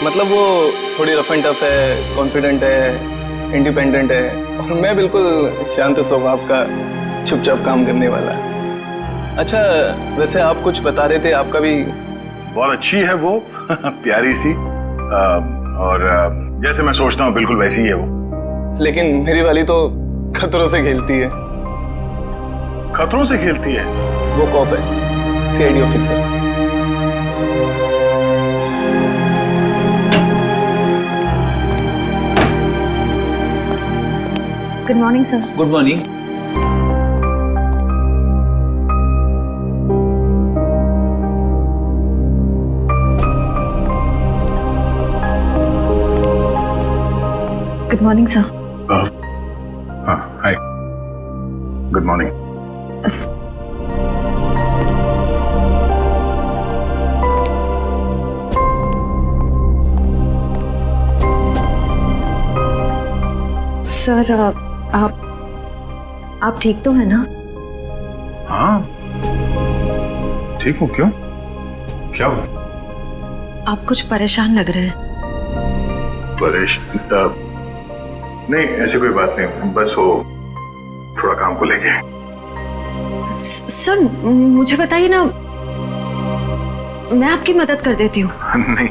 मतलब वो थोड़ी रफ एंड टफ है, कॉन्फिडेंट है, इंडिपेंडेंट है, और मैं बिल्कुल शांत स्वभाव का चुपचाप काम करने वाला। अच्छा, वैसे आप कुछ बता रहे थे, आपका भी बहुत अच्छी है वो प्यारी सी, और जैसे मैं सोचता हूँ बिल्कुल वैसी ही है वो। लेकिन मेरी वाली तो खतरों से खेलती है। खतरों से खेलती है? वो कॉप है, CID officer. Good morning sir. Good morning. Good morning sir. हाँ, हाय, गुड मॉर्निंग। सर आप ठीक तो है ना? हाँ ठीक हूँ। क्यों, क्या हुआ? आप कुछ परेशान लग रहे हैं। परेशान? नहीं, ऐसी कोई बात नहीं, बस वो थोड़ा काम को लेके। सर मुझे बताइए ना, मैं आपकी मदद कर देती हूँ। नहीं,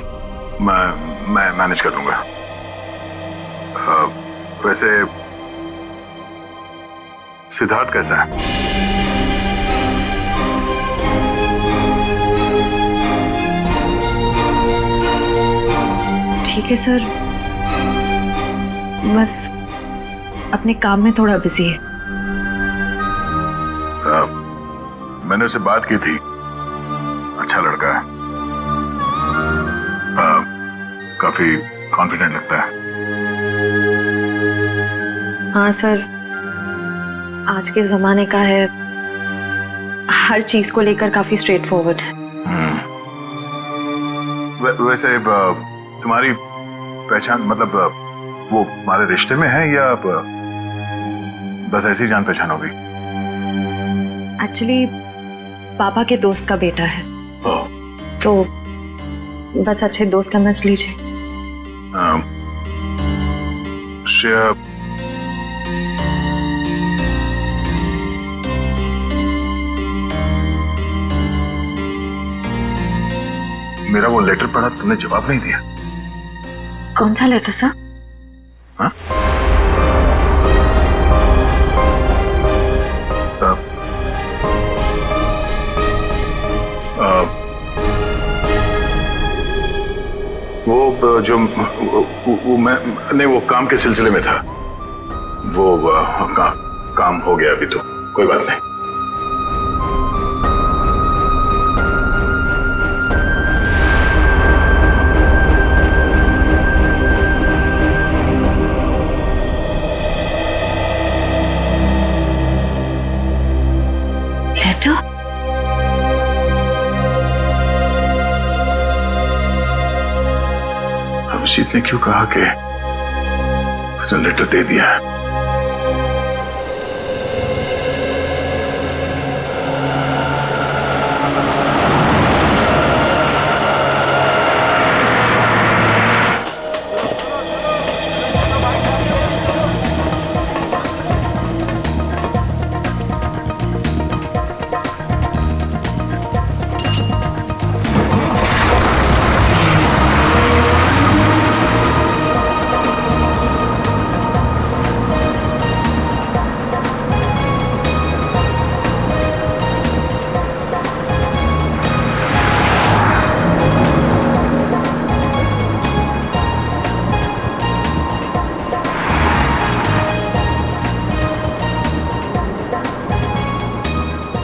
मैं मैनेज कर लूंगा। वैसे सिद्धार्थ कैसा है? ठीक है सर, बस अपने काम में थोड़ा बिजी है। मैंने उससे बात की थी, अच्छा लड़का है, काफी कॉन्फिडेंट लगता है। हाँ सर, आज के जमाने का है, हर चीज को लेकर काफी स्ट्रेट फॉरवर्ड है। वैसे तुम्हारी पहचान, मतलब वो हमारे रिश्ते में है या बस ऐसी जान पहचान होगी? एक्चुअली पापा के दोस्त का बेटा है, तो बस अच्छे दोस्त समझ लीजिए। श्रेया, मेरा वो लेटर पढ़ा, तुमने जवाब नहीं दिया। कौन सा लेटर सर? हाँ? वो जो वो मैं नहीं, वो काम के सिलसिले में था। वो काम हो गया अभी, तो कोई बात नहीं। लेटर? अभिजीत ने क्यों कहा कि उसने लेटर दे दिया?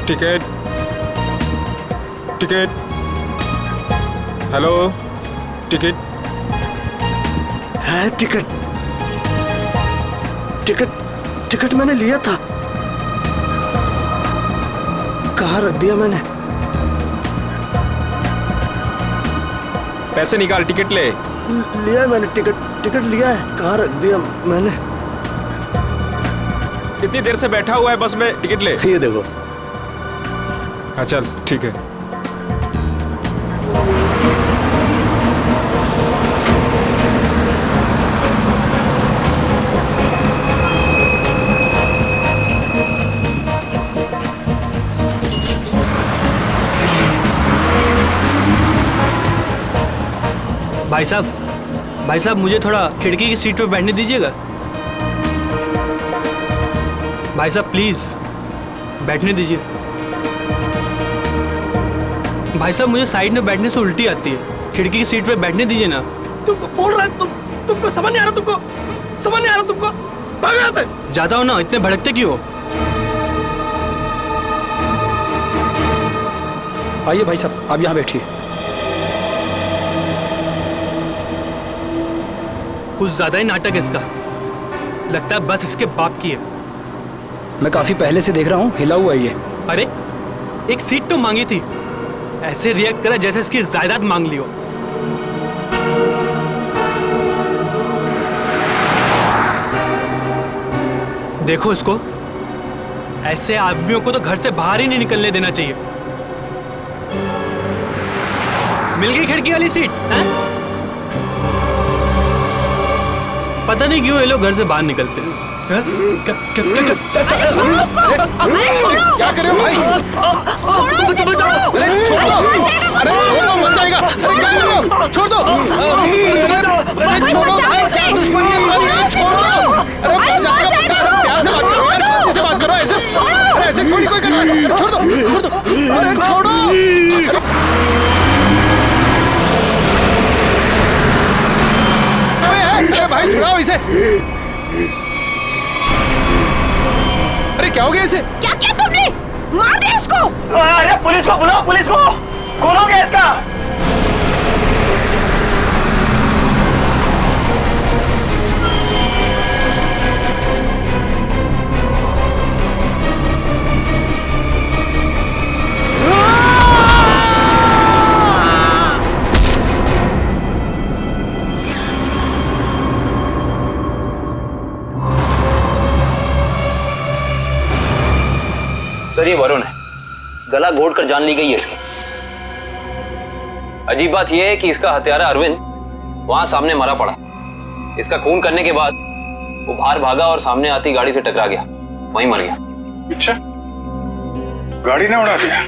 टिकट, टिकट, हेलो, टिकट है? टिकट, टिकट, टिकट मैंने लिया था। कहाँ रख दिया मैंने? पैसे निकाल, टिकट ले। लिया मैंने, टिकट लिया है। कहाँ रख दिया मैंने? इतनी देर से बैठा हुआ है बस में, टिकट ले। ये देखो। हाँ चल ठीक है। भाई साहब मुझे थोड़ा खिड़की की सीट पे बैठने दीजिएगा। भाई साहब प्लीज बैठने दीजिए। भाई साहब मुझे साइड में बैठने से उल्टी आती है, खिड़की की सीट पे बैठने दीजिए ना। तुमको बोल रहा है, तुमको समझ नहीं आ रहा, तुमको समझ नहीं आ रहा, तुमको भागो यहाँ से। जाता हूँ ना, इतने भड़कते क्यों हो? आइए भाई साहब, आप यहाँ बैठिए। कुछ ज्यादा ही नाटक है इसका, लगता है बस इसके बाप की है। मैं काफी पहले से देख रहा हूँ, हिला हुआ है ये। अरे एक सीट तो मांगी थी, ऐसे रिएक्ट करा जैसे इसकी जायदाद मांग ली हो। देखो इसको, ऐसे आदमियों को तो घर से बाहर ही नहीं निकलने देना चाहिए। मिल गई खिड़की वाली सीट है? पता नहीं क्यों ये लोग घर से बाहर निकलते हैं। क्या कर रहे हो भाई? अरे छोड़ो, अरे छोड़ो, मर जाएगा। अरे क्या कर रहे हो? छोड़ दो। अरे छोड़ो भाई, क्या दुश्मनी है तुम्हारी? छोड़ो। अरे मर जाएगा। प्यार से बात करो यार, शांति से बात करो। ऐसे थोड़ी कोई करता है। छोड़ दो। अरे छोड़ो। अरे भाई छुड़ाओ इसे। अरे क्या हो गया इसे? क्या किया तुमने? मार दे इसको। अरे पुलिस को बुलाओ, पुलिस को। कौन हो गया इसका? सर ये वरुण है, गला घोट कर जान ली गई है इसकी। अजीब बात यह है कि इसका हत्यारा अरविंद वहां सामने मरा पड़ा। इसका खून करने के बाद वो बाहर भागा और सामने आती गाड़ी से टकरा गया, वहीं मर गया। अच्छा, गाड़ी ने उड़ा दिया?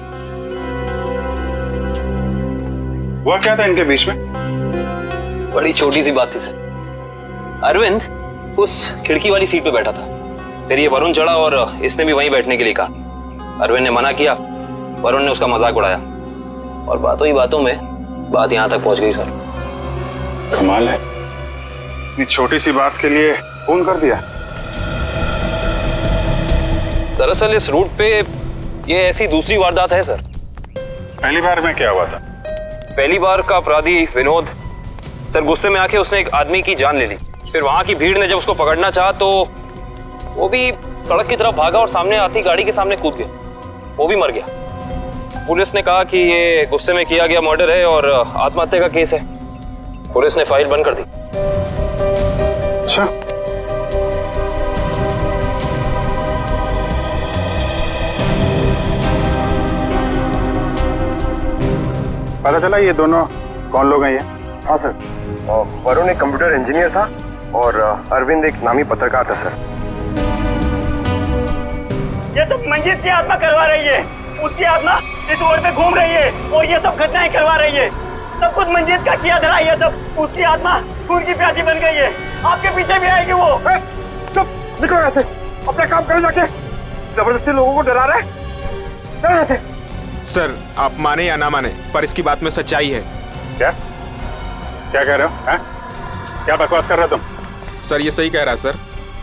हुआ क्या था इनके बीच में? बड़ी छोटी सी बात थी सर। अरविंद उस खिड़की वाली सीट पे बैठा था, फिर ये वरुण चढ़ा और इसने भी वहीं बैठने के लिए कहा। अरविंद ने मना किया, वरुण ने उसका मजाक उड़ाया और बातों ही बातों में बात यहां तक पहुंच गई सर। कमाल है, इतनी छोटी सी बात के लिए खून कर दिया। दरअसल इस रूट पे ये ऐसी दूसरी वारदात है सर। पहली बार में क्या हुआ था? पहली बार का अपराधी विनोद सर गुस्से में आके उसने एक आदमी की जान ले ली। फिर वहां की भीड़ ने जब उसको पकड़ना चाहा तो वो भी सड़क की तरफ भागा और सामने आती गाड़ी के सामने कूद गया, वो भी मर गया। पुलिस ने कहा कि ये गुस्से में किया गया मर्डर है और आत्महत्या का केस है। पुलिस ने फाइल बंद कर दी। अच्छा, पता चला ये दोनों कौन लोग हैं ये? हाँ सर, वरुण एक कंप्यूटर इंजीनियर था और अरविंद एक नामी पत्रकार था सर। ये सब मंजीत की आत्मा करवा रही है, उसकी आत्मा इस रोड पे घूम रही है और ये सब घटनाएं करवा रही है। सब कुछ मंजीत का किया धरा, ये सब उसकी आत्मा खून की प्यासी बन गई है। आपके पीछे भी आएगी वो। चुप, निकलो यहाँ से, अपना काम करो जाके। जबरदस्ती लोगों को डरा रहे हैं, चलो यहाँ से। सर आप माने या ना माने, पर इसकी बात में सच्चाई है। क्या क्या कह रहे हो? हैं? क्या बकवास कर रहे हो तुम? सर ये सही कह रहा है सर।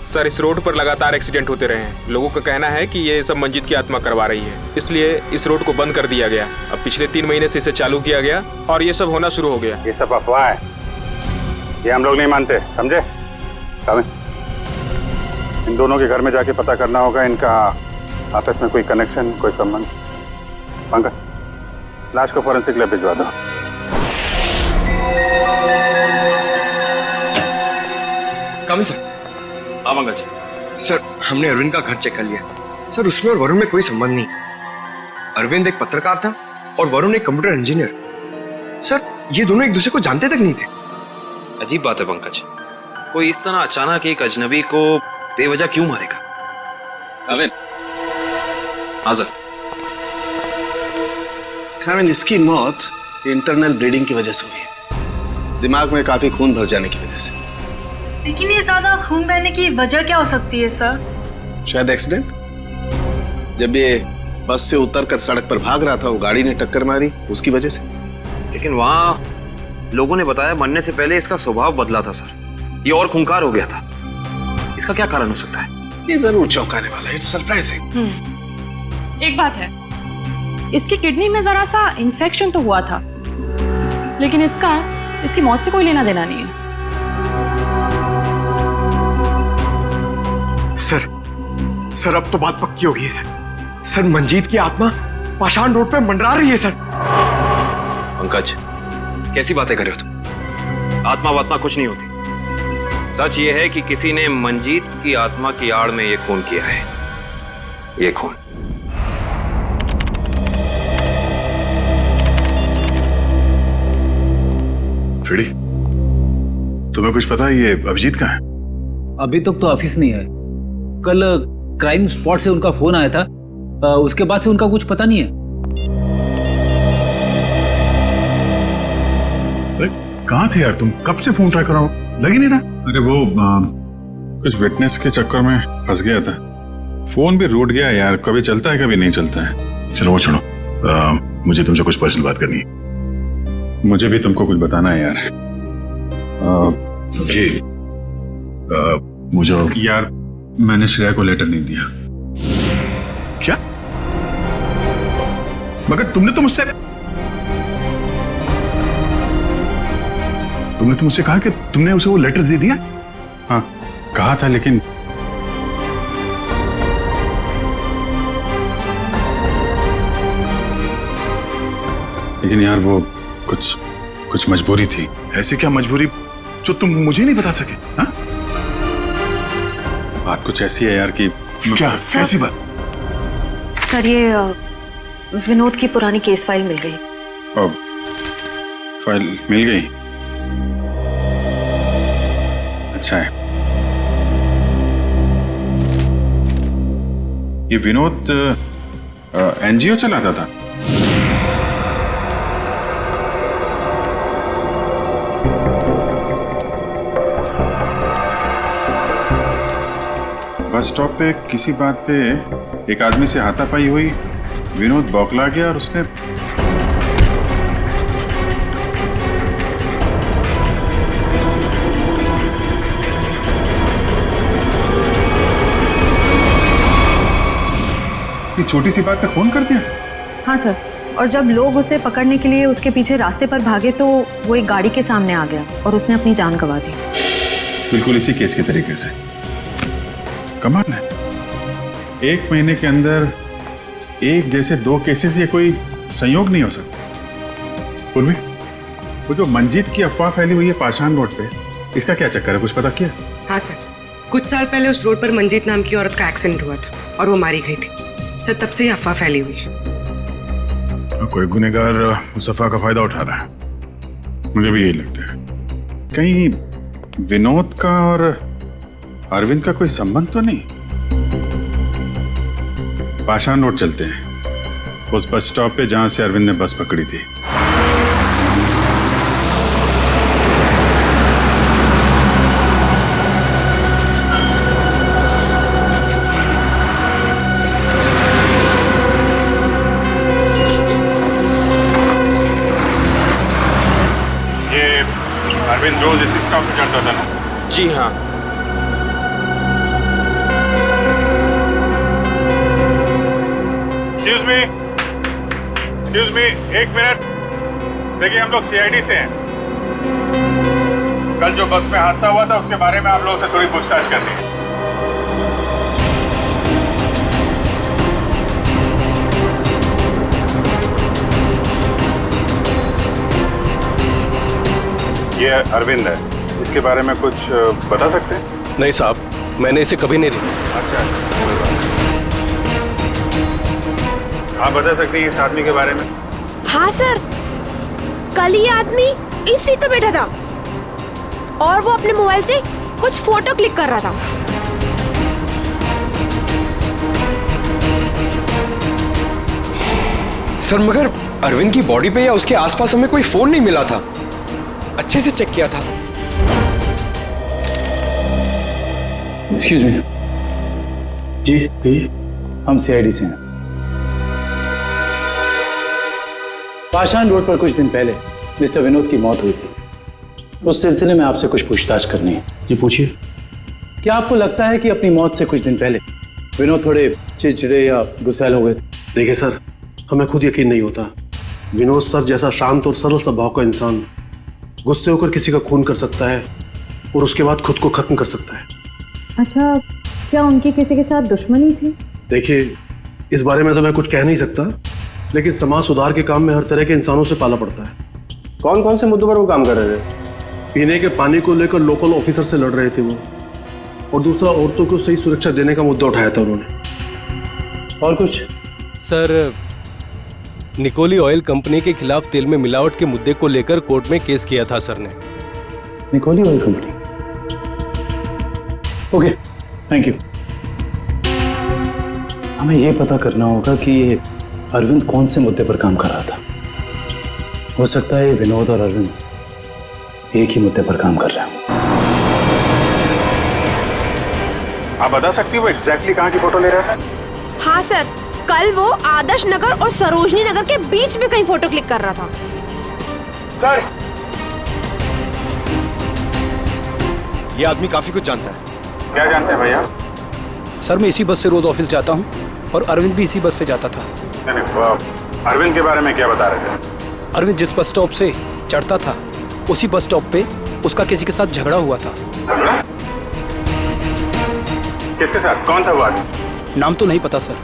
सर इस रोड पर लगातार एक्सीडेंट होते रहे हैं। लोगों का कहना है कि ये सब मंजीत की आत्मा करवा रही है, इसलिए इस रोड को बंद कर दिया गया। अब पिछले 3 महीने से इसे चालू किया गया और ये सब होना शुरू हो गया। ये सब अफवाह है, ये हम लोग नहीं मानते, समझे? इन दोनों के घर में जाके पता करना होगा इनका आपस में कोई कनेक्शन, कोई संबंध। पंकज, लाश को फॉरेंसिक लैब भिजवा दो। कम सर। सर हमने अरविंद का घर चेक कर लिया सर, उसमें और वरुण में कोई संबंध नहीं। अरविंद एक पत्रकार था और वरुण एक कंप्यूटर इंजीनियर। सर ये दोनों एक दूसरे को जानते तक नहीं थे। अजीब बात है पंकज, कोई इस तरह अचानक एक अजनबी को बेवजह क्यों मारेगा? अरविंद, हाँ सर। इसकी मौत इंटरनल ब्लीडिंग की वजह से हुई है। दिमाग में काफी खून भर जाने की वजह से। लेकिन ये ज्यादा खून बहने की वजह क्या हो सकती है सर? शायद एक्सीडेंट। जब ये बस से उतरकर सड़क पर भाग रहा था, वो गाड़ी ने टक्कर मारी, उसकी वजह से। लेकिन वहाँ लोगों ने बताया मरने से पहले इसका स्वभाव बदला था सर, ये और खूंखार हो गया था। इसका क्या कारण हो सकता है? ये जरूर चौंकाने वाला है। It's surprising. एक बात है, इसकी किडनी में जरा सा इन्फेक्शन तो हुआ था, लेकिन इसकी मौत से कोई लेना देना नहीं है। सर अब तो बात पक्की हो गई है सर। मंजीत की आत्मा पाषाण रोड पे मंडरा रही है सर। पंकज, कैसी बातें कर रहे हो तुम? आत्मा वात्मा कुछ नहीं होती। सच ये है कि किसी ने मंजीत की आत्मा की आड़ में ये खून किया है। ये खून फ्रेडी, तुम्हें कुछ पता है ये अभिजीत कहाँ है? अभी तक तो ऑफिस नहीं है। कल क्राइम स्पॉट से उनका फोन आया था, उसके बाद से उनका कुछ पता नहीं है। अरे कहाँ थे यार तुम? कब से फोन ट्राई कर रहा हूँ, लग ही नहीं रहा। अरे वो कुछ विटनेस के चक्कर में फंस गया था। फोन भी रूट गया यार, कभी चलता है कभी नहीं चलता है। चलो वो छोड़ो, मुझे तुमसे कुछ पर्सनल बात करनी है। मुझे भी तुमको कुछ बताना है यार। जी मुझे यार, मैंने श्रेया को लेटर नहीं दिया। क्या? मगर तुमने तो मुझसे कहा कि तुमने उसे वो लेटर दे दिया। हाँ कहा था, लेकिन यार वो कुछ मजबूरी थी। ऐसी क्या मजबूरी जो तुम मुझे नहीं बता सके? हाँ? बात कुछ ऐसी है यार कि क्या? कैसी बात? सर, ये विनोद की पुरानी केस फाइल मिल गई। फाइल मिल गई? अच्छा है। ये विनोद एनजीओ चलाता था। बस स्टॉप पे किसी बात पे एक आदमी से हाथापाई हुई, विनोद बौखला गया और उसने छोटी सी बात पे फोन कर दिया। हाँ सर, और जब लोग उसे पकड़ने के लिए उसके पीछे रास्ते पर भागे तो वो एक गाड़ी के सामने आ गया और उसने अपनी जान गंवा दी। बिल्कुल इसी केस के तरीके से। कमाल है, 1 महीने के अंदर एक जैसे 2 केसेस, ये कोई संयोग नहीं हो सकता। पूर्वी, वो जो मंजीत की अफवाह फैली हुई है पाषाण रोड पे, इसका क्या चक्कर है? कुछ पता किया? हाँ सर, कुछ साल पहले उस रोड पर मंजीत नाम की औरत का एक्सीडेंट हुआ था और वो मारी गई थी सर। तब से ये अफवाह फैली हुई है। कोई गुनहगार उस अफवाह का फायदा उठा रहा है। मुझे भी यही लगता है। कहीं विनोद का और अरविंद का कोई संबंध तो नहीं? पाषाण रोड चलते हैं, उस बस स्टॉप पे जहां से अरविंद ने बस पकड़ी थी। ये अरविंद रोज इसी स्टॉप पे चढ़ता था ना? जी हाँ। Excuse me, 1 minute. देखिए, हम लोग सीआईडी से हैं। कल जो बस में हादसा हुआ था उसके बारे में आप लोगों से थोड़ी पूछताछ करनी है। ये अरविंद है, इसके बारे में कुछ बता सकते हैं? नहीं साहब, मैंने इसे कभी नहीं देखा। अच्छा, आप बता सकते हैं इस आदमी के बारे में? हाँ सर, कल ये आदमी इस सीट पर बैठा था और वो अपने मोबाइल से कुछ फोटो क्लिक कर रहा था। सर मगर अरविंद की बॉडी पे या उसके आसपास हमें कोई फोन नहीं मिला था। अच्छे से चेक किया था। एक्सक्यूज मी जी भैया, हम सीआईडी से हैं। पाषाण रोड पर कुछ दिन पहले मिस्टर विनोद की मौत हुई थी। उस सिलसिले में आपसे कुछ पूछताछ करनी है। जी पूछिए। क्या आपको लगता है कि अपनी मौत से कुछ दिन पहले विनोद थोड़े चिड़चिड़े या गुस्सैल हो गए थे? देखिए सर, हमें खुद यकीन नहीं होता। विनोद सर जैसा शांत और सरल स्वभाव का इंसान गुस्से होकर किसी का खून कर सकता है और उसके बाद खुद को खत्म कर सकता है। अच्छा, क्या उनकी किसी के साथ दुश्मनी थी? देखिए, इस बारे में तो मैं कुछ कह नहीं सकता, लेकिन समाज सुधार के काम में हर तरह के इंसानों से पाला पड़ता है। कौन कौन से मुद्दों पर वो काम कर रहे थे? पीने के पानी को लेकर लोकल ऑफिसर से लड़ रहे थे वो, और दूसरा औरतों को सही सुरक्षा देने का मुद्दा उठाया था उन्होंने। और कुछ? सर, निकोली ऑयल कंपनी के खिलाफ तेल में मिलावट के मुद्दे को लेकर कोर्ट में केस किया था सर ने। Nikoli oil company? Okay, thank you. हमें यह पता करना होगा कि ये अरविंद कौन से मुद्दे पर काम कर रहा था। हो सकता है विनोद और अरविंद एक ही मुद्दे पर काम कर रहे हैं। आप बता सकती हो वो एग्जैक्टली कहाँ की फोटो ले रहा था? हाँ सर, कल वो आदर्श नगर और सरोजनी नगर के बीच में कहीं फोटो क्लिक कर रहा था। सर, ये आदमी काफी कुछ जानता है। क्या जानते हैं भैया? सर, मैं इसी बस से रोज ऑफिस जाता हूँ और अरविंद भी इसी बस से जाता था। अरविंद के बारे में क्या बता रहे थे? अरविंद जिस बस स्टॉप से चढ़ता था उसी बस स्टॉप पे उसका किसी के साथ झगड़ा हुआ था। किसके साथ? कौन था वो आदमी? नाम तो नहीं पता सर।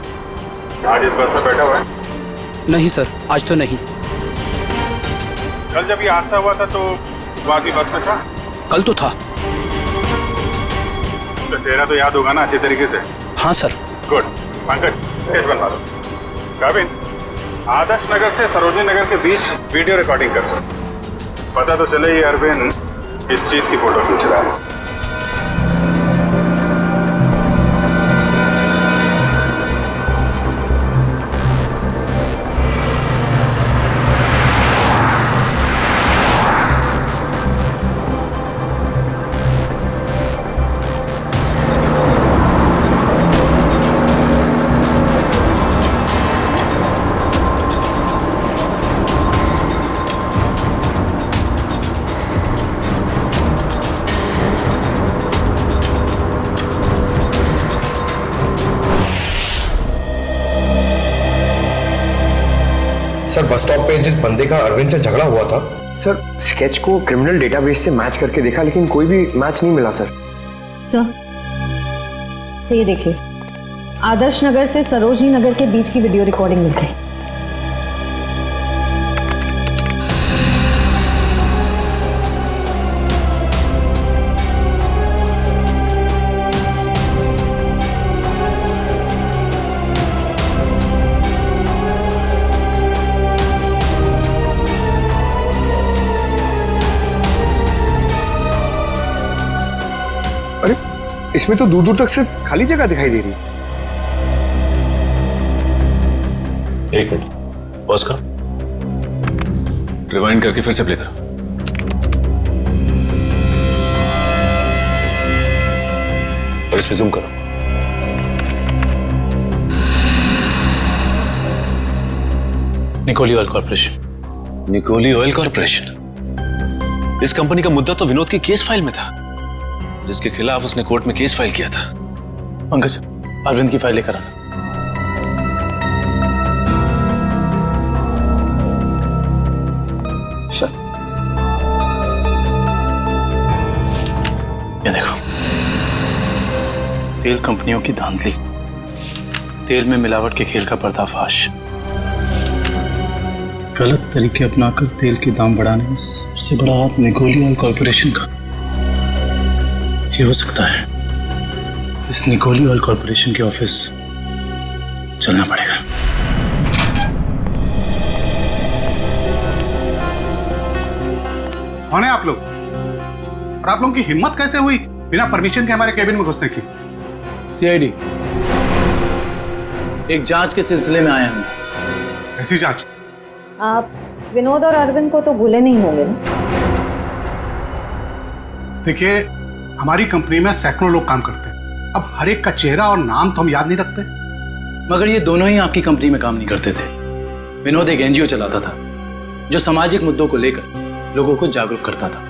आज इस बस में बैठा हुआ है? नहीं सर, आज तो नहीं। कल जब ये हादसा हुआ था तो वो आदमी बस में था? कल तो था। तो चेहरा तो याद होगा ना अच्छे तरीके से? हाँ सर। गुड। पंकज, स्केच बनवा दो। गाविन, आदर्श नगर से सरोजनी नगर के बीच वीडियो रिकॉर्डिंग कर दो। पता तो चले ये अरविंद इस चीज की फोटो खींच रहा है। सर, बस स्टॉप पे जिस बंदे का अरविंद से झगड़ा हुआ था, सर स्केच को क्रिमिनल डेटाबेस से मैच करके देखा लेकिन कोई भी मैच नहीं मिला सर। सर, ये देखिए, आदर्श नगर से सरोजनी नगर के बीच की वीडियो रिकॉर्डिंग मिल गई। इसमें तो दूर दूर तक सिर्फ खाली जगह दिखाई दे रही है। एक मिनट, पॉज करो, रिवाइंड करके फिर से प्ले करो। और इस पे जूम करो। Nikoli oil corporation. Nikoli oil corporation? इस कंपनी का मुद्दा तो विनोद की केस फाइल में था, जिसके खिलाफ उसने कोर्ट में केस फाइल किया था। पंकज, अरविंद की फाइल लेकर आना। सर, ये देखो, तेल कंपनियों की धांधली, तेल में मिलावट के खेल का पर्दाफाश, गलत तरीके अपनाकर तेल के दाम बढ़ाने में सबसे बड़ा हाथ निकोली ऑयल कॉर्पोरेशन का। ये हो सकता है इस निकोली ऑयल कॉर्पोरेशन के ऑफिस चलना पड़ेगा। कौन है आप लोग? और आप लोगों की हिम्मत कैसे हुई बिना परमिशन के हमारे केबिन में घुसने की? सीआईडी, एक जांच के सिलसिले में आए हैं। ऐसी जांच? आप विनोद और अरविंद को तो भूले नहीं होंगे ना? देखिए, हमारी कंपनी में सैकड़ों लोग काम करते हैं। अब हर एक का चेहरा और नाम तो हम याद नहीं रखते। मगर ये दोनों ही आपकी कंपनी में काम नहीं करते थे। विनोद एक एनजीओ चलाता था जो सामाजिक मुद्दों को लेकर लोगों को जागरूक करता था,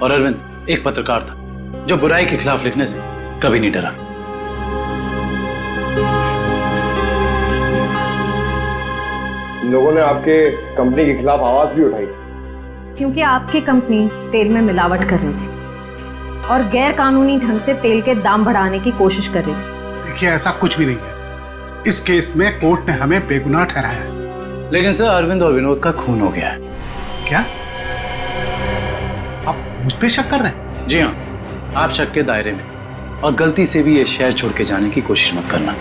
और अरविंद एक पत्रकार था जो बुराई के खिलाफ लिखने से कभी नहीं डरा। लोगों ने आपके कंपनी के खिलाफ आवाज भी उठाई क्योंकि आपकी कंपनी तेल में मिलावट कर रही थी और गैर कानूनी ढंग से तेल के दाम बढ़ाने की कोशिश कर रही थी। देखिए, ऐसा कुछ भी नहीं है। इस केस में कोर्ट ने हमें बेगुनाह ठहराया है। लेकिन सर, अरविंद और विनोद का खून हो गया है। क्या आप मुझ पे शक कर रहे हैं? जी हाँ, आप शक के दायरे में, और गलती से भी ये शहर छोड़ के जाने की कोशिश मत करना।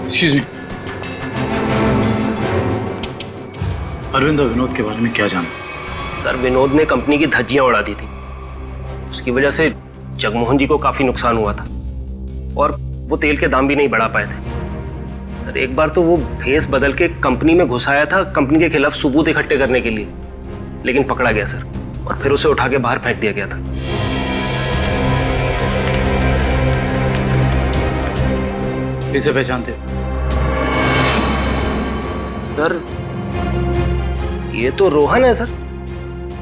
एक्सक्यूज मी, अरविंद और विनोद के बारे में क्या जानते? सर, विनोद ने कंपनी की धज्जियां उड़ा दी थी। उसकी वजह से जगमोहन जी को काफी नुकसान हुआ था और वो तेल के दाम भी नहीं बढ़ा पाए थे। सर, एक बार तो वो भेस बदल के कंपनी में घुस आया था कंपनी के खिलाफ सबूत इकट्ठे करने के लिए, लेकिन पकड़ा गया सर, और फिर उसे उठा के बाहर फेंक दिया गया था। इसे पहचानते? सर, ये तो रोहन है सर,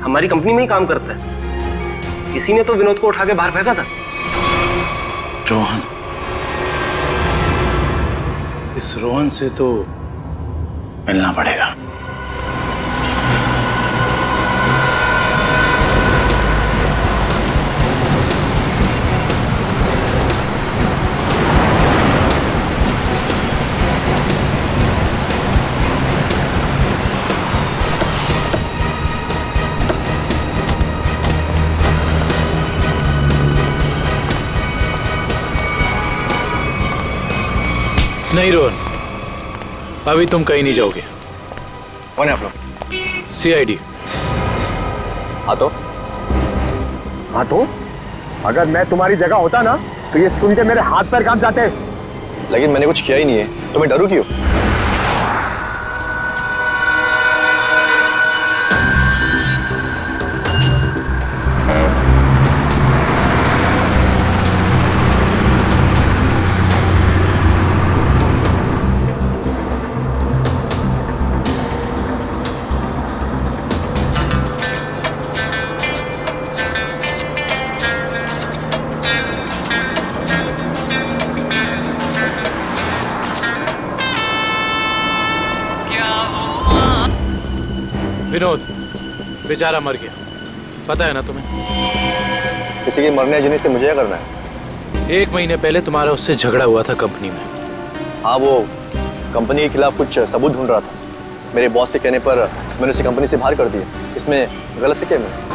हमारी कंपनी में ही काम करता है। किसी ने तो विनोद को उठा के बाहर फेंका था। रोहन? इस रोहन से तो मिलना पड़ेगा। नहीं रोहन, अभी तुम कहीं नहीं जाओगे। कौन है आप लोग? CID। हाँ तो अगर मैं तुम्हारी जगह होता ना तो ये सुन के मेरे हाथ पैर कांप जाते। लेकिन मैंने कुछ किया ही नहीं है, तो मैं डरूं क्यों? विनोद बेचारा मर गया, पता है ना तुम्हें? किसी के मरने जीने से मुझे क्या करना है? 1 महीने पहले तुम्हारा उससे झगड़ा हुआ था कंपनी में। हाँ, वो कंपनी के खिलाफ कुछ सबूत ढूंढ रहा था। मेरे बॉस के कहने पर मैंने उसे कंपनी से बाहर कर दिया। इसमें गलत है क्या मैं?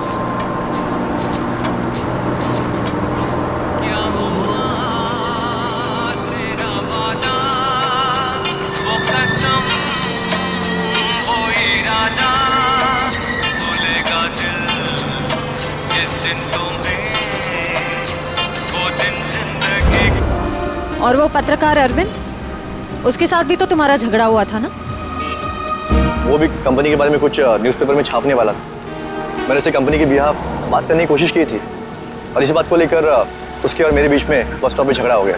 और वो पत्रकार अरविंद, उसके साथ भी तो तुम्हारा झगड़ा हुआ था ना? वो भी कंपनी के बारे में कुछ न्यूज़पेपर में छापने वाला था। मैंने उसे कंपनी के बिहाफ बात करने की कोशिश की थी, और इसी बात को लेकर उसके और मेरे बीच में बस स्टॉप पे झगड़ा हो गया।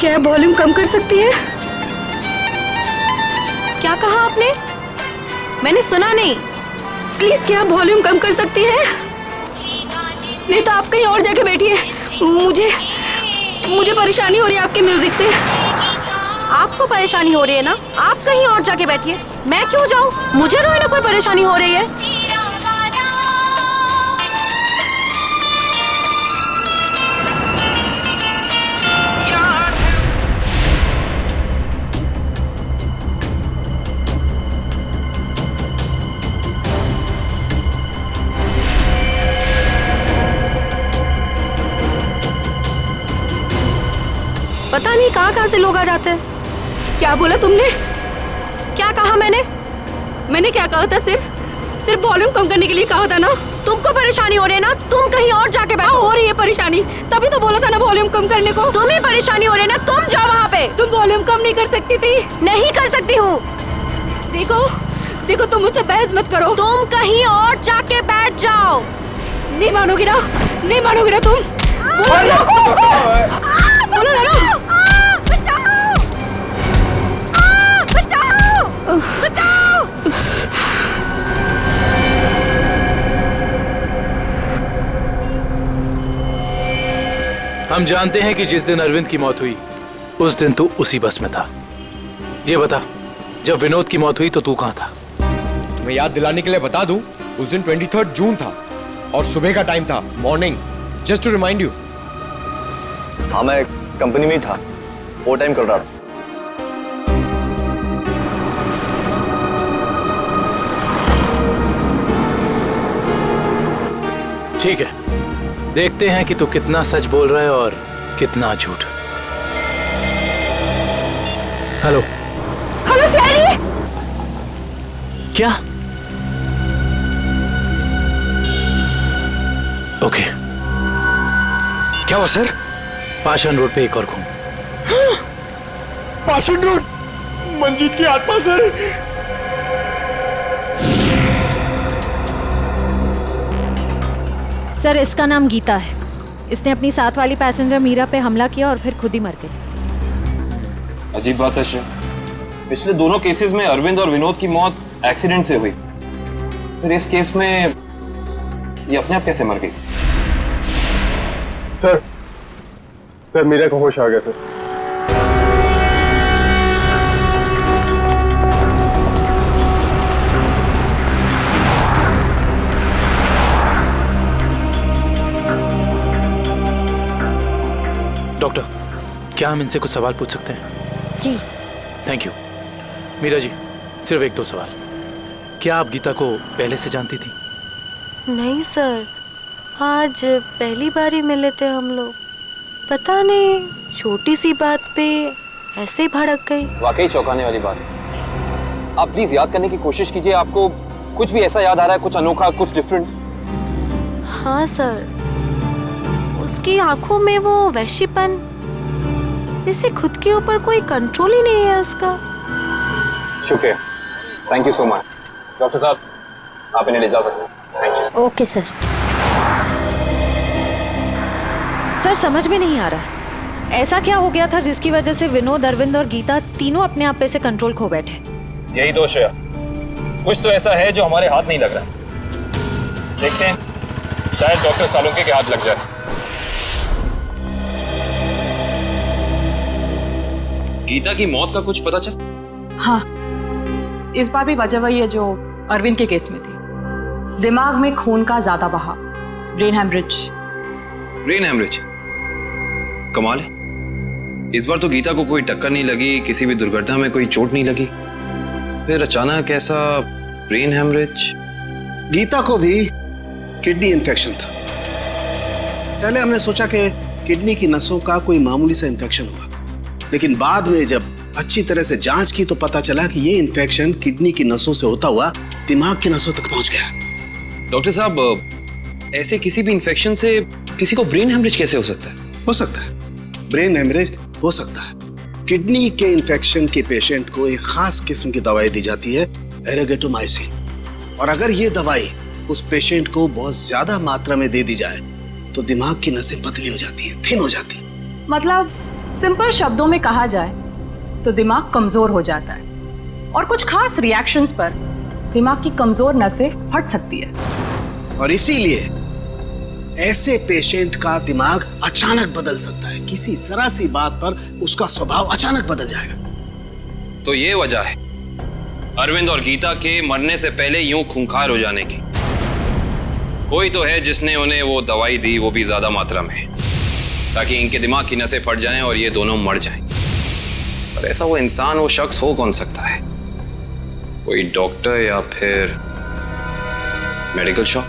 क्या वॉल्यूम कम कर सकती है? क्या कहा आपने? मैंने सुना नहीं। प्लीज, क्या वॉल्यूम कम कर सकती है? नहीं तो आप कहीं और जाके बैठिए। मुझे परेशानी हो रही है आपके म्यूजिक से। आपको परेशानी हो रही है ना? आप कहीं और जाके बैठिए। मैं क्यों जाऊं? मुझे तो ना कोई परेशानी हो रही है। पता नहीं कहाँ से लोग आ जाते हैं। क्या बोला तुमने? क्या कहा मैंने? मैंने क्या कहा था? सिर्फ वॉल्यूम कम करने के लिए कहा था ना? तो तुमको परेशानी हो रही है ना, तुम कहीं और जाके बैठो। हो रही है परेशानी, तभी तो बोला था ना वॉल्यूम कम करने को। तुम्हें परेशानी हो रही है ना, तुम जाओ वहाँ पे। तुम वॉल्यूम कम नहीं कर सकती थी? नहीं कर सकती हूँ। देखो देखो, तुम मुझसे बहस मत करो। तुम कहीं और जाके बैठ जाओ। नहीं मानोगी ना, नहीं मानोगी ना तुम। बोलो ना, बचाओ। हम जानते हैं कि जिस दिन अरविंद की मौत हुई उस दिन तू उसी बस में था। ये बता, जब विनोद की मौत हुई तो तू कहाँ था? तुम्हें याद दिलाने के लिए बता दूं, उस दिन 23 जून था और सुबह का टाइम था, morning, just to remind you. हाँ, मैं कंपनी में ही था, ओवर टाइम कर रहा था। ठीक है, देखते हैं कि तू कितना सच बोल रहा है और कितना झूठ। Hello hello CID. क्या? ओके। क्या हुआ सर? पाषाण रोड पे एक और खून। पाषाण रोड, मंजीत की आत्मा सर। सर, इसका नाम गीता है। इसने अपनी साथ वाली पैसेंजर मीरा पे हमला किया और फिर खुद ही मर गई। अजीब बात है श्रेया, पिछले दोनों केसेस में अरविंद और विनोद की मौत एक्सीडेंट से हुई, फिर इस केस में ये अपने आप कैसे मर गई? सर मीरा को होश आ गया सर। डॉक्टर, क्या हम इनसे कुछ सवाल पूछ सकते हैं? जी। Thank you. मीरा जी, सिर्फ एक दो सवाल। क्या आप गीता को पहले से जानती थी? नहीं सर, आज पहली बार ही मिले थे हम लोग। पता नहीं, छोटी सी बात पे ऐसे भड़क गई। वाकई चौंकाने वाली बात है। आप प्लीज याद करने की कोशिश कीजिए, आपको कुछ भी ऐसा याद आ रहा है, कुछ अनोखा, कुछ डिफरेंट? हाँ सर, उसकी आंखों में वो वैश्यपन, जैसे खुद के ऊपर कोई कंट्रोल ही नहीं है उसका। शुक्रिया, thank you so much. Doctor साहब, आप इन्हें ले जा सकते हैं। Thank you. Okay sir. Sir, समझ में नहीं आ रहा, ऐसा क्या हो गया था जिसकी वजह से विनोद, अरविंद और गीता तीनों अपने आप पे से कंट्रोल खो बैठे? यही दोष है, कुछ तो ऐसा है जो हमारे हाथ नहीं लग रहा। देखते हैं, शायद डॉक्टर सालुंके के हाथ लग जाए। गीता की मौत का कुछ पता चल? हाँ, इस बार भी वजह वही है जो अरविंद के केस में थी। दिमाग में खून का ज्यादा बहाव, ब्रेन हैमरेज। Brain haemorrhage? कमाल है, इस बार तो गीता को कोई टक्कर नहीं लगी, किसी भी दुर्घटना में कोई चोट नहीं लगी, फिर अचानक ऐसा ब्रेन हैमरेज। गीता को भी किडनी इन्फेक्शन था। पहले हमने सोचा कि किडनी की नसों का कोई मामूली सा इन्फेक्शन होगा, लेकिन बाद में जब अच्छी तरह से जांच की तो पता चला कि ये इन्फेक्शन किडनी की नसों से होता हुआ दिमाग की नसों तक पहुंच गया। डॉक्टर साहब, ऐसे किसी भी इन्फेक्शन से किसी को ब्रेन हैमरेज कैसे हो सकता है? हो सकता है, ब्रेन हैमरेज हो सकता है। किडनी के इन्फेक्शन के पेशेंट को एक खास किस्म की दवाई दी जाती है, एरेगेटोमाइसिन, और अगर ये दवाई उस पेशेंट को बहुत ज्यादा मात्रा में दे दी जाए तो दिमाग की नसें पतली हो जाती हैं, थिन हो जाती हैं। मतलब सिंपल शब्दों में कहा जाए तो दिमाग कमजोर हो जाता है और कुछ खास रिएक्शंस पर दिमाग की कमजोर नसें फट सकती है। और इसीलिए ऐसे पेशेंट का दिमाग अचानक बदल सकता है, किसी जरा सी बात पर उसका स्वभाव अचानक बदल जाएगा। तो ये वजह है अरविंद और गीता के मरने से पहले यूं खूंखार हो जाने की। कोई तो है जिसने उन्हें वो दवाई दी, वो भी ज्यादा मात्रा में, ताकि इनके दिमाग की नसें फट जाएं और ये दोनों मर जाएं। पर ऐसा वो इंसान, वो शख्स हो कौन सकता है? कोई डॉक्टर या फिर मेडिकल शॉप?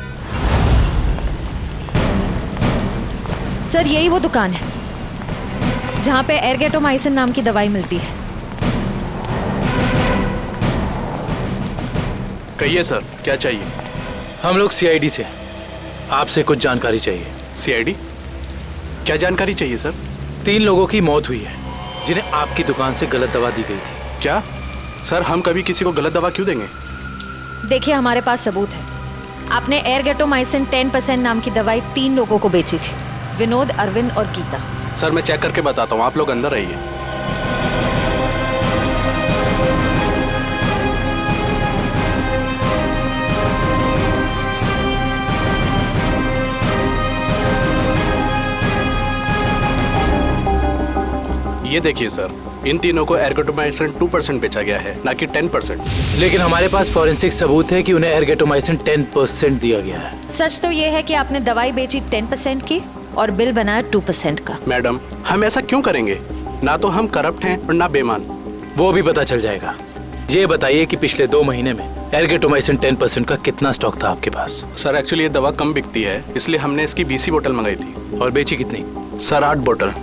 सर, यही वो दुकान है जहाँ पे एरगेटोमाइसिन नाम की दवाई मिलती है। कहिए सर, क्या चाहिए? हम लोग सीआईडी से आपसे कुछ जानकारी चाहिए। सीआईडी? क्या जानकारी चाहिए सर? 3 लोगों की मौत हुई है जिन्हें आपकी दुकान से गलत दवा दी गई थी। क्या सर, हम कभी किसी को गलत दवा क्यों देंगे? देखिए, हमारे पास सबूत है। आपने एयरगेटोमाइसिन 10% नाम की दवाई 3 लोगों को बेची थी, विनोद, अरविंद और गीता। सर मैं चेक करके बताता हूँ, आप लोग अंदर आइए। ये देखिए सर, इन तीनों को एयरगेटोमाइसिन 2% बेचा गया है, ना कि 10%। लेकिन हमारे पास फॉरेंसिक सबूत है कि उन्हें एयरगेटोमाइसिन 10% दिया गया है। सच तो ये है कि आपने दवाई बेची 10% की और बिल बनाया 2% का। मैडम, हम ऐसा क्यों करेंगे? ना तो हम करप्ट हैं और ना बेईमान। वो भी पता चल जाएगा। ये बताइए कि पिछले 2 महीने में एयरगेटोमाइसिन 10% का कितना स्टॉक था आपके पास? सर एक्चुअली ये दवा कम बिकती है, इसलिए हमने इसकी 20 बोतल मंगाई थी। और बेची कितनी? सर 8 बोतल।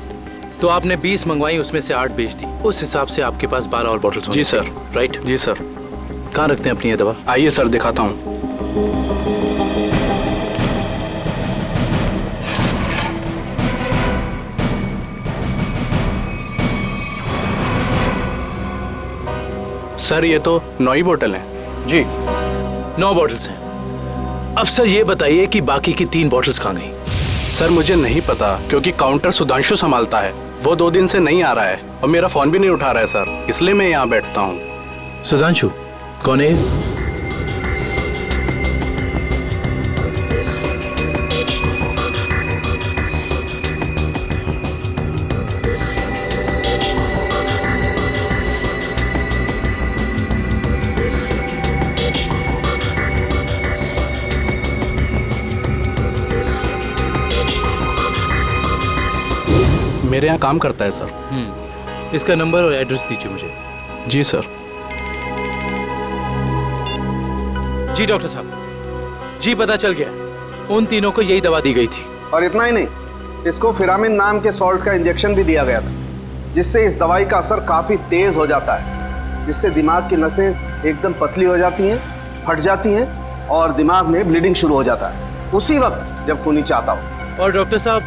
तो आपने 20 मंगवाई, उसमें से 8 बेच दी। उस हिसाब से आपके पास 12 और बोतल्स होंगी। जी सर। राइट? जी सर। कहाँ रखते हैं अपनी ये दवा? आइए सर, दिखाता हूँ। सर ये तो 9 ही बोतल हैं। जी 9 बोतल्स हैं। अब सर ये बताइए कि बाकी की 3 बोतल्स कहाँ गई? सर मुझे नहीं पता, क्योंकि काउंटर सुधांशु संभालता है। वो 2 दिन से नहीं आ रहा है और मेरा फोन भी नहीं उठा रहा है सर, इसलिए मैं यहाँ बैठता हूँ। सुधांशु कौन है? मेरे यहाँ काम करता है सर। इसका नंबर और एड्रेस दीजिए मुझे। जी सर। जी डॉक्टर साहब, जी पता चल गया। उन तीनों को यही दवा दी गई थी। और इतना ही नहीं, इसको फिरामिन नाम के सॉल्ट का इंजेक्शन भी दिया गया था, जिससे इस दवाई का असर काफी तेज हो जाता है, जिससे दिमाग की नसें एकदम पतली हो जाती हैं, फट जाती हैं और दिमाग में ब्लीडिंग शुरू हो जाता है उसी वक्त जब खूनी चाहता हो। और डॉक्टर साहब,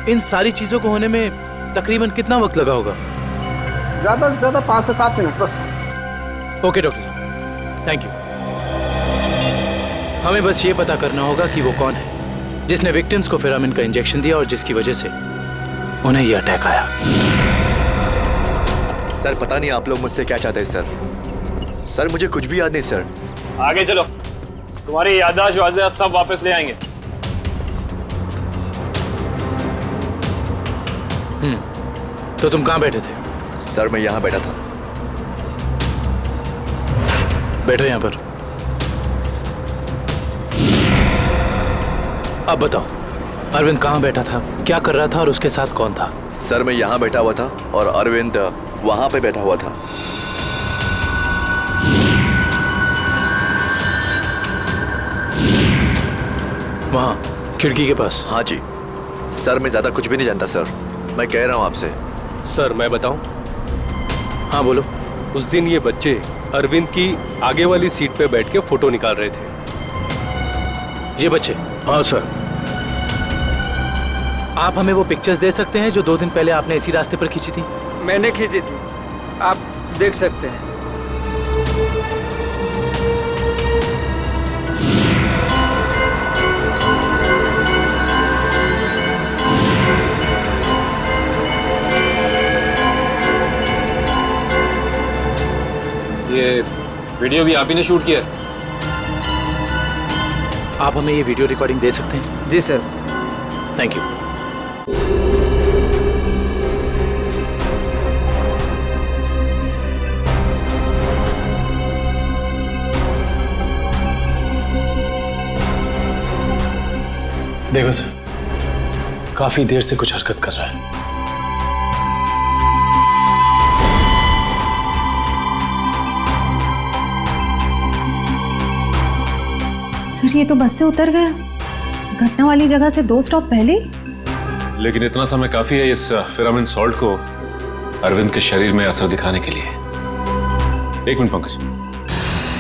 इन सारी चीजों को होने में तकरीबन कितना वक्त लगा होगा? ज्यादा से ज्यादा 5 से 7 मिनट बस। ओके डॉक्टर साहब, थैंक यू। हमें बस ये पता करना होगा कि वो कौन है जिसने विक्टिम्स को फिरामिन का इंजेक्शन दिया और जिसकी वजह से उन्हें ये अटैक आया। सर पता नहीं आप लोग मुझसे क्या चाहते हैं सर। सर मुझे कुछ भी याद नहीं सर। आगे चलो, तुम्हारी याददाश्त वाददाश्त सब वापस ले आएंगे। तो तुम कहाँ बैठे थे? सर मैं यहाँ बैठा था। बैठो यहाँ पर। अब बताओ, अरविंद कहाँ बैठा था, क्या कर रहा था और उसके साथ कौन था? सर मैं यहाँ बैठा हुआ था और अरविंद वहां पे बैठा हुआ था। वहाँ खिड़की के पास? हाँ जी सर, मैं ज्यादा कुछ भी नहीं जानता सर, मैं कह रहा हूँ आपसे। सर मैं बताऊं? हाँ बोलो। उस दिन ये बच्चे अरविंद की आगे वाली सीट पे बैठ के फोटो निकाल रहे थे। ये बच्चे? हाँ सर। आप हमें वो पिक्चर्स दे सकते हैं जो 2 दिन पहले आपने इसी रास्ते पर खींची थी? मैंने खींची थी, आप देख सकते हैं। ये वीडियो भी आप ही ने शूट किया है? आप हमें ये वीडियो रिकॉर्डिंग दे सकते हैं? जी सर। Thank you. देखो सर, काफी देर से कुछ हरकत कर रहा है। सर ये तो बस से उतर गया, घटना वाली जगह से 2 स्टॉप पहले। लेकिन इतना समय काफी है इस फिरामिन सॉल्ट को अरविंद के शरीर में असर दिखाने के लिए। 1 मिनट पंकज,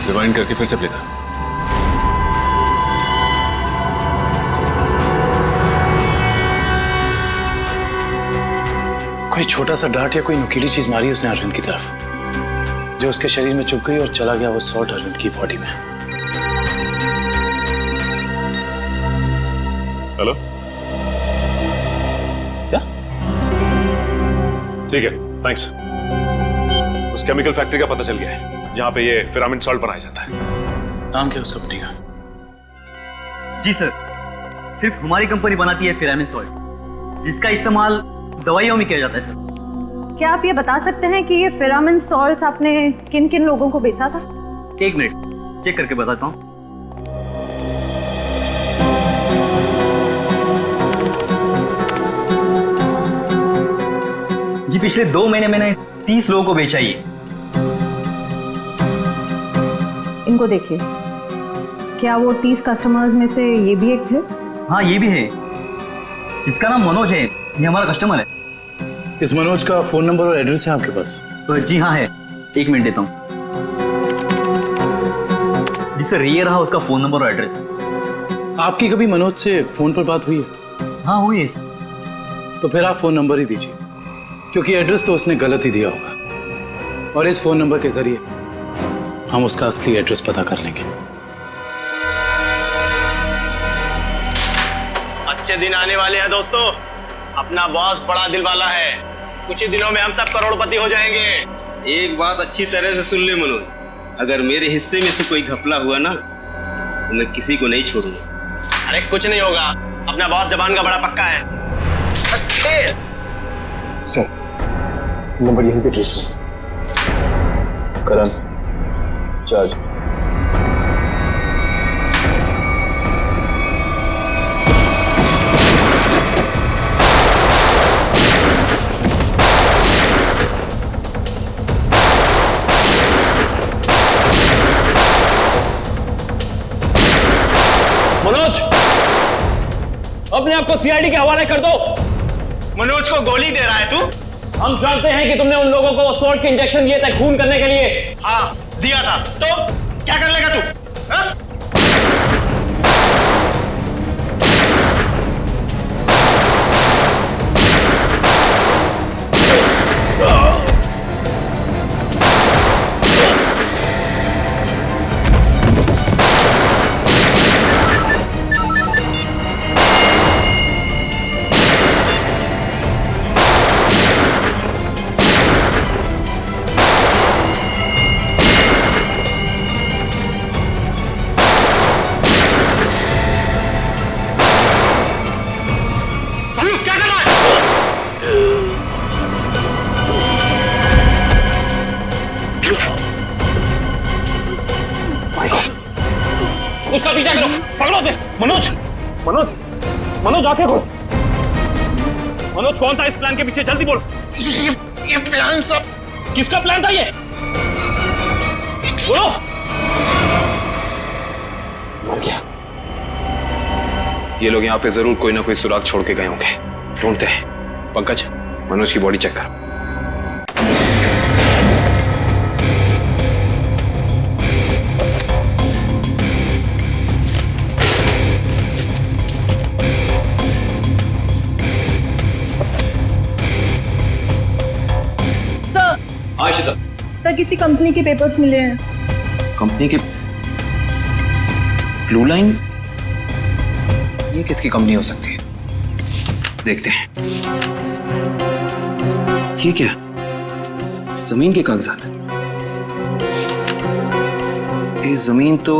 रिवाइंड करके फिर से प्ले कर। कोई छोटा सा डांट या कोई नुकीली चीज मारी उसने अरविंद की तरफ, जो उसके शरीर में चुभ गई और चला गया वो सॉल्ट अरविंद की बॉडी में। हेलो, क्या? ठीक है, थैंक्स। उस केमिकल फैक्ट्री का पता चल गया है जहां पे ये फिरामिन सॉल्ट बनाया जाता है। नाम क्या उस कंपनी का? जी सर, सिर्फ हमारी कंपनी बनाती है फिरामिन सॉल्ट, जिसका इस्तेमाल दवाइयों में किया जाता है सर। क्या आप ये बता सकते हैं कि ये फिरामिन सॉल्ट्स आपने किन किन लोगों को बेचा था? एक मिनट, चेक करके बताता हूँ। जी पिछले 2 महीने मैंने 30 लोगों को बेचा ही है। इनको देखिए, क्या वो 30 कस्टमर्स में से ये भी एक थे? हाँ ये भी है, इसका नाम मनोज है, ये हमारा कस्टमर है। इस मनोज का फोन नंबर और एड्रेस है आपके पास? जी हाँ है, 1 मिनट देता हूँ। जी सर, ये रहा उसका फोन नंबर और एड्रेस। आपकी कभी मनोज से फोन पर बात हुई है? हाँ हुई है। तो फिर आप फोन नंबर ही दीजिए, क्योंकि एड्रेस तो उसने गलत ही दिया होगा, और इस फोन नंबर के जरिए हम उसका असली एड्रेस पता कर लेंगे। अच्छे दिन आने वाले हैं दोस्तों। अपना बॉस बड़ा दिल वाला है, कुछ ही दिनों में हम सब करोड़पति हो जाएंगे। एक बात अच्छी तरह से सुन ले मनोज, अगर मेरे हिस्से में से कोई घपला हुआ ना तो मैं किसी को नहीं छोड़ूंगा। अरे कुछ नहीं होगा, अपना बॉस जबान का बड़ा पक्का है। बस खेल। सर, नंबर यहीं पे भेज दो। करण, चार्ज। मनोज, अपने आप को सीआईडी के हवाले कर दो। मनोज को गोली दे रहा है तू? हम जानते हैं कि तुमने उन लोगों को सॉल्ट के इंजेक्शन दिए थे खून करने के लिए। हाँ दिया था, तो क्या कर लेगा तू? हा? उसका पीछा करो, पकड़ो उसे। मनोज, मनोज, मनोज आंखें खोल। मनोज कौन था इस प्लान के पीछे, जल्दी बोलो। ये प्लान सब किसका प्लान था ये? बोलो। मर गया। ये लोग यहाँ पे जरूर कोई ना कोई सुराग छोड़ के गए होंगे, ढूंढते हैं। पंकज, मनोज की बॉडी चेक कर। सर, किसी कंपनी के पेपर्स मिले हैं। कंपनी के? Blue line? ये किसकी कंपनी हो सकती है? देखते हैं। ये क्या? जमीन के कागजात। ये जमीन तो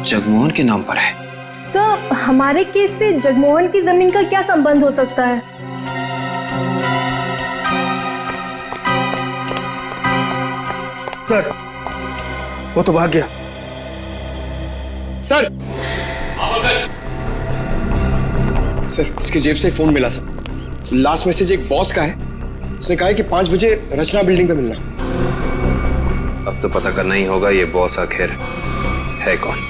जगमोहन के नाम पर है। सर, हमारे केस से जगमोहन की जमीन का क्या संबंध हो सकता है? सर, वो तो भाग गया। सर, सर, इसकी जेब से फोन मिला सर। लास्ट मैसेज एक बॉस का है, उसने कहा है कि 5 बजे रचना बिल्डिंग पे मिलना। अब तो पता करना ही होगा ये बॉस आखिर है कौन।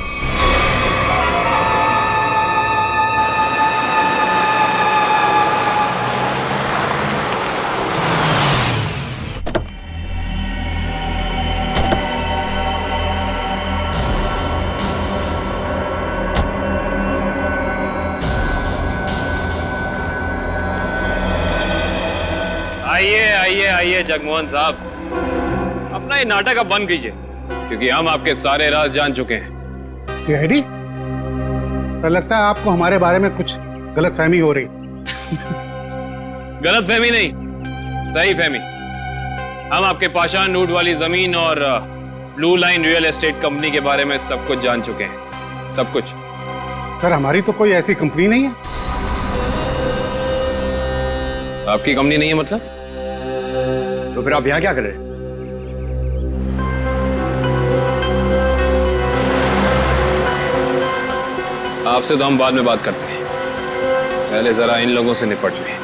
आइए आइए आइए जगमोहन साहब, अपना ये नाटक अब बंद कीजिए, क्योंकि हम आपके सारे राज जान चुके हैं। सीआईडी, तो लगता है आपको हमारे बारे में कुछ गलतफहमी हो रही। गलतफहमी नहीं, सही फहमी। हम आपके पाषाण लूट वाली जमीन और blue line real estate company के बारे में सब कुछ जान चुके हैं, सब कुछ। सर हमारी तो कोई ऐसी कंपनी नहीं है। आपकी कंपनी नहीं है मतलब? तो फिर आप यहाँ क्या कर रहे हैं? आपसे तो हम बाद में बात करते हैं, पहले जरा इन लोगों से निपट लें।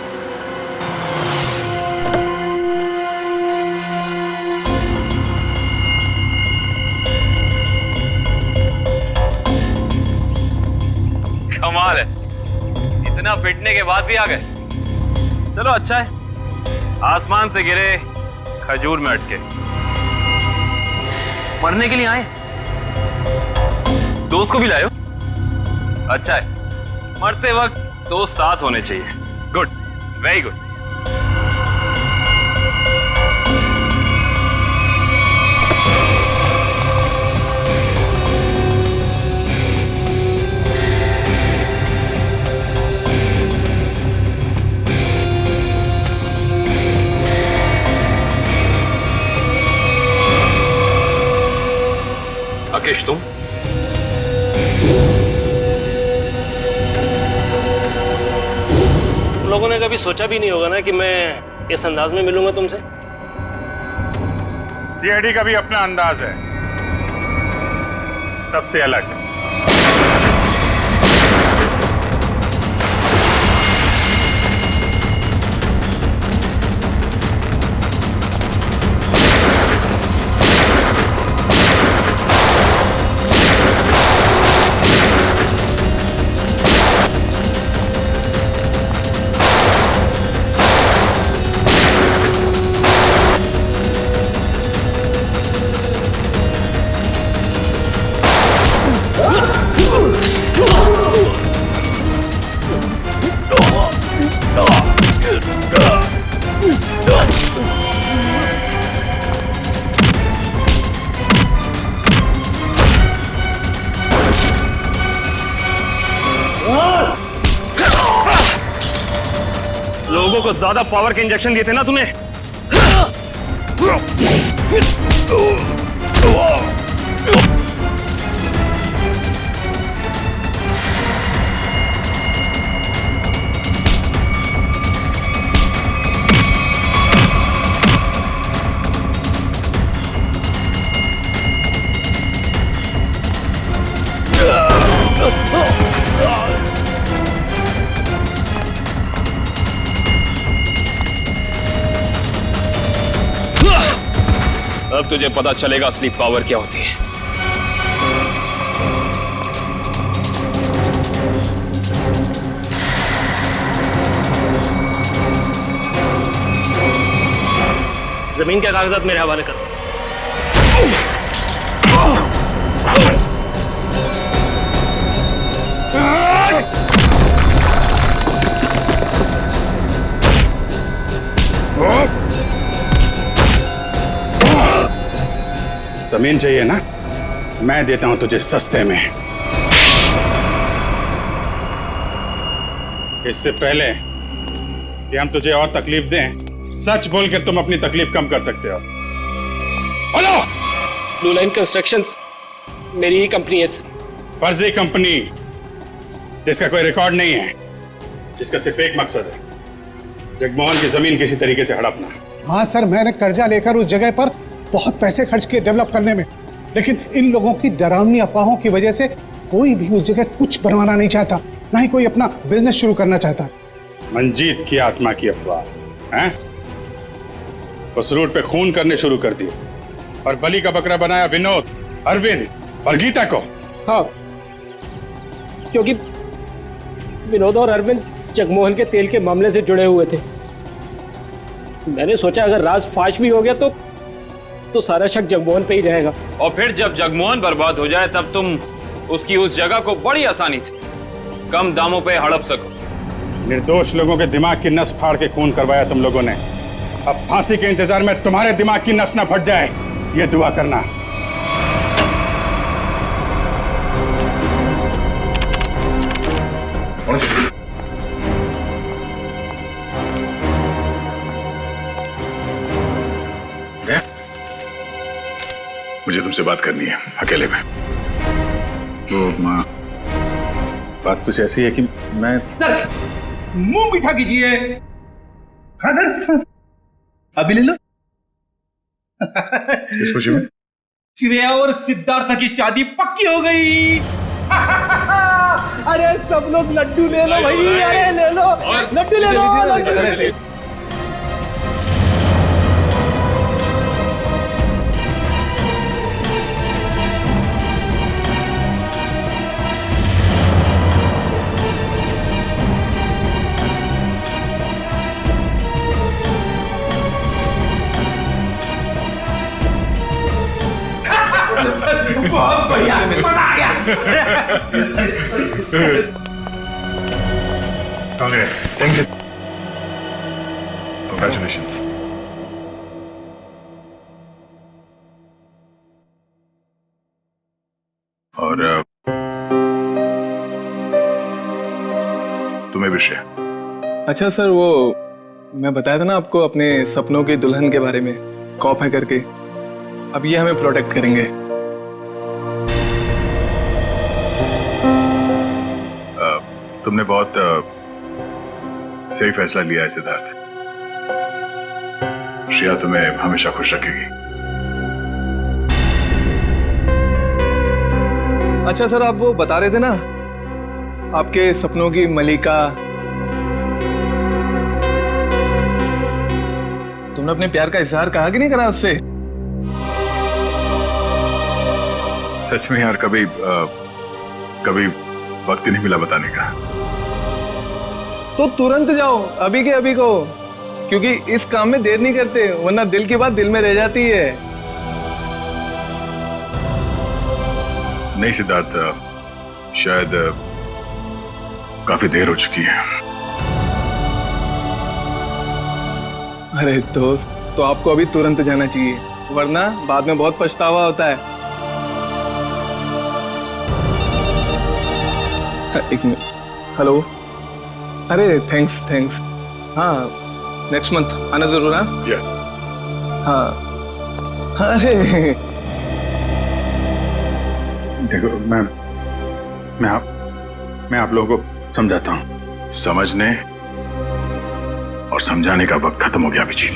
कमाल है, इतना पिटने के बाद भी आ गए। चलो अच्छा है, आसमान से गिरे खजूर में अटके। मरने के लिए आए, दोस्त को भी लायो। अच्छा है, मरते वक्त दोस्त साथ होने चाहिए। Good, very good. राकेश, तुम लोगों ने कभी सोचा भी नहीं होगा ना कि मैं इस अंदाज में मिलूंगा तुमसे। सीआईडी का भी अपना अंदाज है, सबसे अलग। लोगों को ज्यादा पावर के इंजेक्शन दिए थे ना तुम्हें। अब तुझे पता चलेगा असली पावर क्या होती है। जमीन के कागजात मेरे हवाले कर। जमीन चाहिए ना, मैं देता हूं तुझे सस्ते में। इससे पहले कि हम तुझे और तकलीफ दें, सच बोलकर तुम अपनी तकलीफ कम कर सकते हो। बोलो। ब्लू लाइन कंस्ट्रक्शंस मेरी ही कंपनी है सर। फर्जी कंपनी जिसका कोई रिकॉर्ड नहीं है, जिसका सिर्फ एक मकसद है, जगमोहन की जमीन किसी तरीके से हड़पना। हाँ सर, मैंने कर्जा लेकर उस जगह पर बहुत पैसे खर्च किए डेवलप करने में, लेकिन इन लोगों की डरावनी अफवाहों की वजह से कोई भी उस जगह कुछ बनवाना नहीं चाहता, ना ही कोई अपना बिजनेस शुरू करना चाहता। मंजीत की आत्मा की अफवाह हैं? उस रूट पे खून करने शुरू कर दिए और बलि का बकरा बनाया विनोद, अरविंद और गीता को। हाँ, क्योंकि विनोद और अरविंद जगमोहन के तेल के मामले से जुड़े हुए थे। मैंने सोचा अगर राज फाश भी हो गया तो सारा शक जगमोहन पे ही जाएगा। और फिर जब जगमोहन बर्बाद हो जाए तब तुम उसकी उस जगह को बड़ी आसानी से कम दामों पे हड़प सको। निर्दोष लोगों के दिमाग की नस फाड़ के खून करवाया तुम लोगों ने, अब फांसी के इंतजार में तुम्हारे दिमाग की नस न फट जाए, ये दुआ करना। मुझे तुमसे बात करनी है अकेले में। तो माँ, बात कुछ ऐसी है कि मैं सर मुंह मीठा कीजिए। हाँ सर, अभी ले लो। किस खुशी में? श्रेया और सिद्धार्थ की शादी पक्की हो गई। अरे सब लोग लड्डू ले लो भाई, अरे ले लो लड्डू, ले लो लड्डू। बहुत बढ़िया, मजा आ गया। Congrats. Thank you. Congratulations. और तुम्हें भी श्रेया। अच्छा सर, वो मैं बताया था ना आपको अपने सपनों की दुल्हन के बारे में, कॉप है करके। अब ये हमें प्रोटेक्ट करेंगे। तुमने बहुत सही फैसला लिया है सिद्धार्थ। श्रेया तुम्हें हमेशा खुश रखेगी। अच्छा सर, आप वो बता रहे थे ना आपके सपनों की मलिका, तुमने अपने प्यार का इजहार कहा कि नहीं करा उससे? सच में यार, कभी कभी वक्त ही नहीं मिला बताने का। तो तुरंत जाओ, अभी के अभी को, क्योंकि इस काम में देर नहीं करते, वरना दिल की बात दिल में रह जाती है। नहीं सिद्धार्थ, शायद काफी देर हो चुकी है। अरे दोस्त, तो आपको अभी तुरंत जाना चाहिए, वरना बाद में बहुत पछतावा होता है। एक मिनट, हेलो। अरे थैंक्स। हाँ, नेक्स्ट मंथ आना जरूर। हाँ। अरे देखो, मैं आप लोगों को समझाता हूँ। समझने और समझाने का वक्त खत्म हो गया अभिजीत।